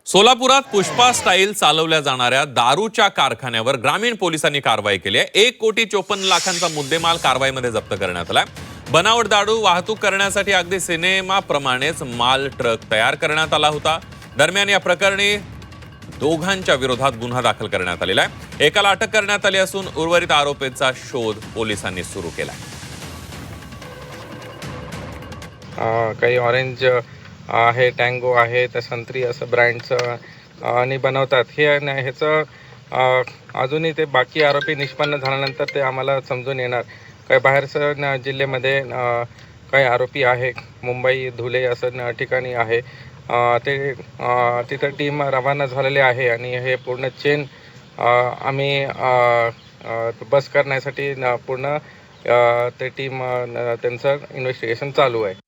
सोलापुरात पुष्पा स्टाईल चालवल्या जाणाऱ्या दारूच्या कारखान्यावर ग्रामीण पोलिसांनी कारवाई केली आहे। 1,54,00,000चा मुद्देमाल कारवाईमध्ये जप्त करण्यात आलाय। बनावट दारू वाहतूक करण्यासाठी अगदी सिनेमाप्रमाणेच माल ट्रक तयार करण्यात आला होता। दरम्यान या प्रकरणी दोघांच्या विरोधात गुन्हा दाखल करण्यात आलेला आहे। एकाला अटक करण्यात आली असून उर्वरित आरोपींचा शोध पोलिसांनी सुरू केलाय। काही ऑरेंज आहे, टँगो आहे, तर संत्री असं ब्रँडचं आणि बनवतात हे ह्याचं अजूनही ते बाकी आरोपी निष्पन्न झाल्यानंतर ते आम्हाला समजून येणार। काही बाहेरचं जिल्ह्यामध्ये काही आरोपी आहे, मुंबई, धुळे असं ठिकाणी आहे। ते तिथं टीम रवाना झालेली आहे आणि हे पूर्ण चेन आम्ही बस करण्यासाठी पूर्ण ते टीम त्यांचं इन्व्हेस्टिगेशन चालू आहे।